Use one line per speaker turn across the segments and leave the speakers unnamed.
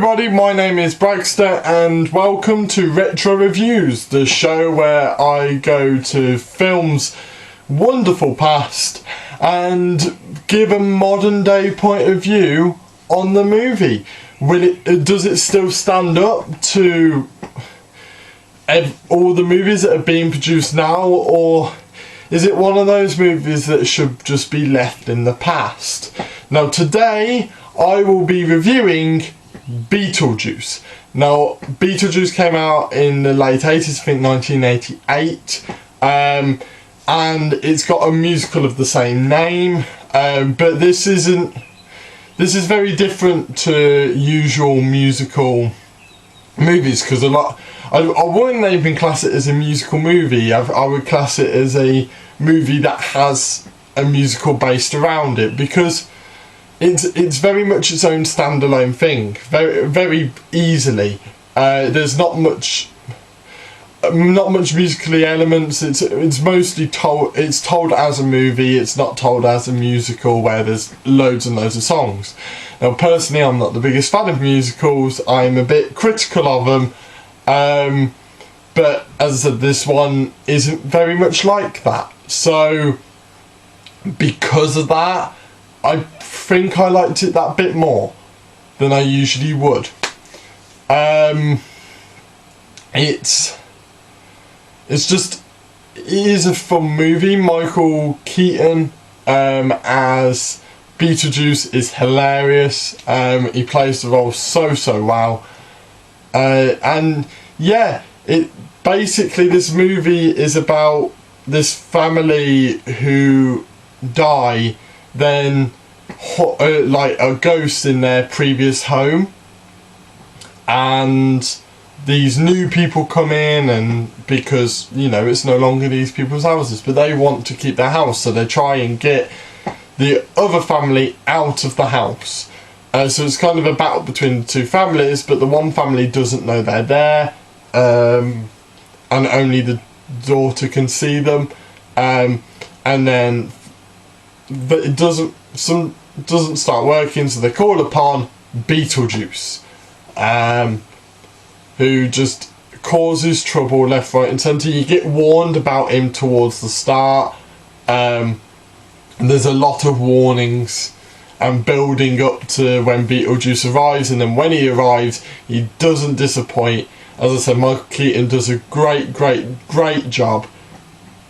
everybody, my name is Bragster and welcome to Retro Reviews, the show where I go to films' wonderful past and give a modern day point of view on the movie. Does it still stand up to all the movies that are being produced now, or is it one of those movies that should just be left in the past? Now today I will be reviewing Beetlejuice. Now Beetlejuice came out in the late 80s, I think 1988, and it's got a musical of the same name, but this is very different to usual musical movies, because I wouldn't even class it as a musical movie. I would class it as a movie that has a musical based around it, because it's very much its own standalone thing, very easily. There's not much musically elements. It's mostly told as a movie. It's not told as a musical where there's loads and loads of songs. Now personally, I'm not the biggest fan of musicals. I'm a bit critical of them, but as I said, this one isn't very much like that. So because of that, I think I liked it that bit more than I usually would. It is a fun movie. Michael Keaton as Beetlejuice is hilarious. He plays the role so well. And yeah, basically this movie is about this family who die, then like a ghost in their previous home, and these new people come in, and because it's no longer these people's houses, but they want to keep their house, so they try and get the other family out of the house. So it's kind of a battle between the two families, but the one family doesn't know they're there, and only the daughter can see them, and then but it doesn't start working, so they call upon Beetlejuice, who just causes trouble left, right and centre. You get warned about him towards the start. There's a lot of warnings and building up to when Beetlejuice arrives, and then when he arrives, he doesn't disappoint. As I said, Michael Keaton does a great job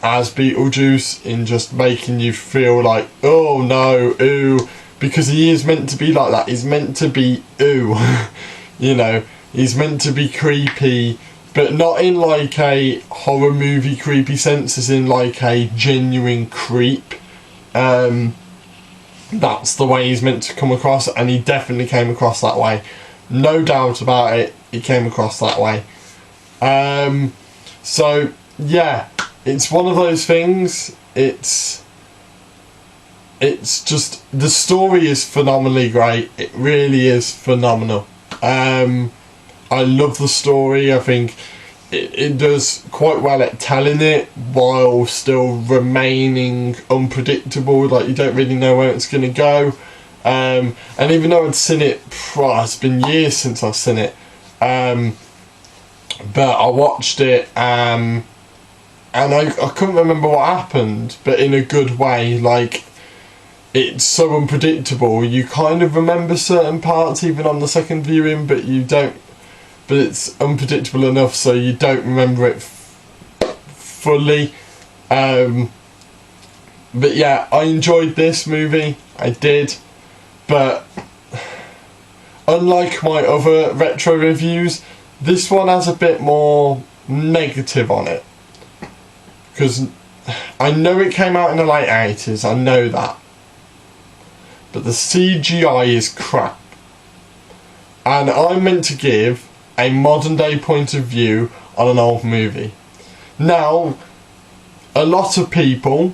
as Beetlejuice in just making you feel like, oh no, ooh, because he is meant to be like that. He's meant to be ooh, he's meant to be creepy, but not in like a horror movie creepy sense, as in like a genuine creep. That's the way he's meant to come across, and he definitely came across that way. No doubt about it, he came across that way. So yeah, it's one of those things. It's just, the story is phenomenally great. It really is phenomenal. I love the story. I think it does quite well at telling it while still remaining unpredictable. Like, you don't really know where it's going to go. And even though I'd seen it, it's been years since I've seen it. But I watched it, and I couldn't remember what happened, but in a good way. Like, it's so unpredictable, you kind of remember certain parts even on the second viewing, but you don't. But it's unpredictable enough so you don't remember it fully. But yeah, I enjoyed this movie. I did. But unlike my other retro reviews, this one has a bit more negative on it. Because I know it came out in the late 80s, I know that. But the CGI is crap. And I'm meant to give a modern day point of view on an old movie. Now, a lot of people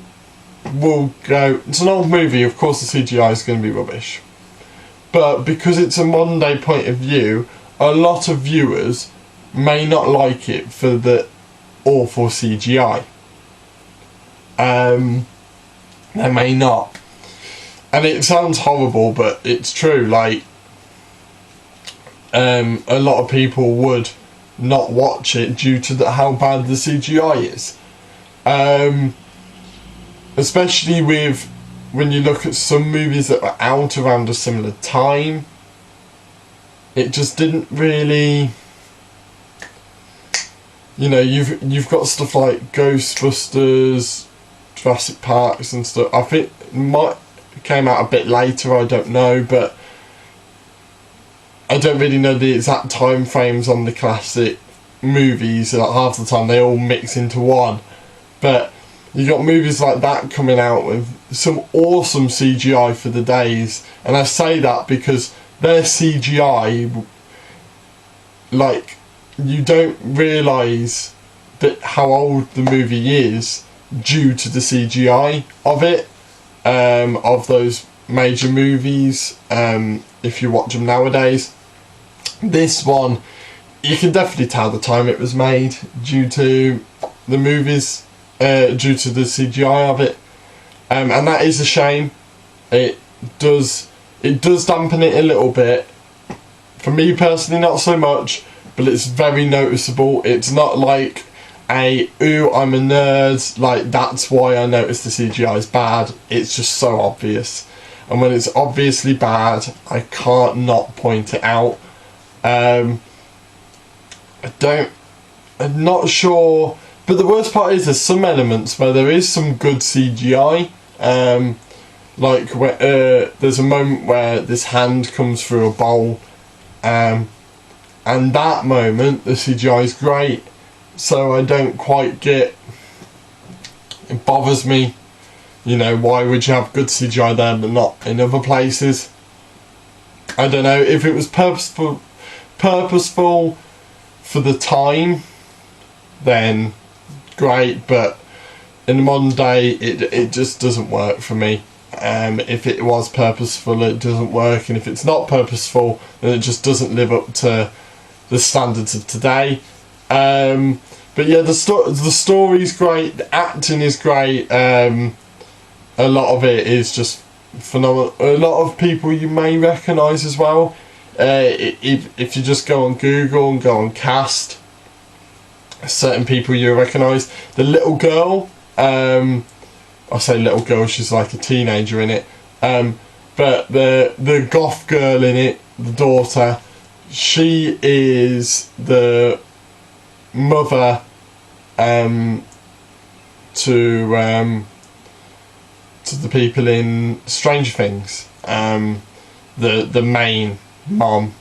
will go, it's an old movie, of course the CGI is going to be rubbish. But because it's a modern day point of view, a lot of viewers may not like it for the awful CGI. They may not. And it sounds horrible, but it's true. Like, a lot of people would not watch it due to how bad the CGI is. Especially with when you look at some movies that were out around a similar time, it just didn't really. You know, you've got stuff like Ghostbusters, Jurassic Parks and stuff. I think it came out a bit later, I don't know, but I don't really know the exact time frames on the classic movies. Like half the time they all mix into one. But you got movies like that coming out with some awesome CGI for the days, and I say that because their CGI, like, you don't realise that how old the movie is due to the CGI of it, of those major movies, if you watch them nowadays. This one, you can definitely tell the time it was made due to the movies, due to the CGI of it, and that is a shame. It does dampen it a little bit. For me personally, not so much, but it's very noticeable. It's not like ooh, I'm a nerd, like that's why I notice the CGI is bad. It's just so obvious, and when it's obviously bad, I can't not point it out. I'm not sure, but the worst part is there's some elements where there is some good CGI. Like there's a moment where this hand comes through a bowl, and that moment the CGI is great. So I don't quite get. It bothers me. You know, why would you have good CGI there but not in other places? I don't know if it was purposeful for the time, then great, but in the modern day it just doesn't work for me. If it was purposeful, it doesn't work, and if it's not purposeful, then it just doesn't live up to the standards of today. But yeah, the story's great, the acting is great, a lot of it is just phenomenal. A lot of people you may recognise as well. If you just go on Google and go on cast, certain people you recognise. The little girl, I say little girl, she's like a teenager in it, but the goth girl in it, the daughter, she is the mother to the people in Stranger Things. The main mom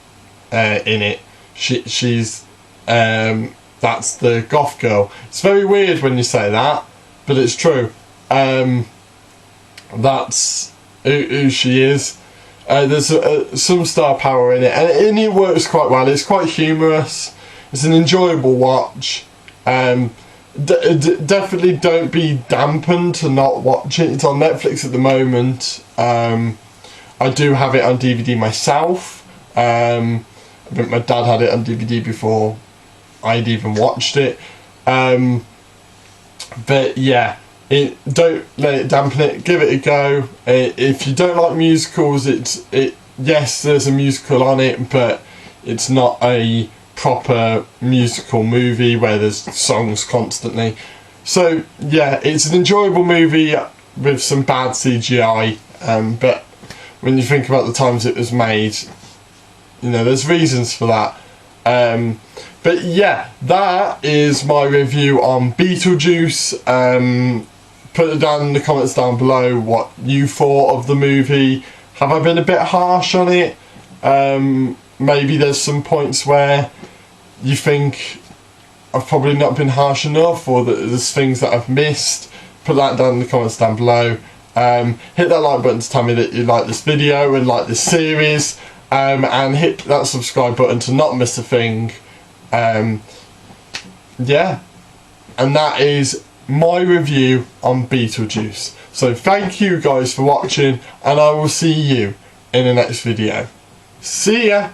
in it, she's that's the goth girl. It's very weird when you say that, but it's true. That's who she is. There's some star power in it, and it works quite well. It's quite humorous. It's an enjoyable watch. Definitely don't be dampened to not watch it. It's on Netflix at the moment. I do have it on DVD myself. I think my dad had it on DVD before I'd even watched it. But yeah, don't let it dampen it. Give it a go. If you don't like musicals, yes, there's a musical on it, but it's not a proper musical movie where there's songs constantly. So yeah, it's an enjoyable movie with some bad CGI, but when you think about the times it was made, you know, there's reasons for that. But yeah, that is my review on Beetlejuice. Put it down in the comments down below what you thought of the movie. Have I been a bit harsh on it? Maybe there's some points where you think I've probably not been harsh enough, or that there's things that I've missed. Put that down in the comments down below. Hit that like button to tell me that you like this video and like this series, and hit that subscribe button to not miss a thing. Yeah, and that is my review on Beetlejuice. So thank you guys for watching, and I will see you in the next video. See ya!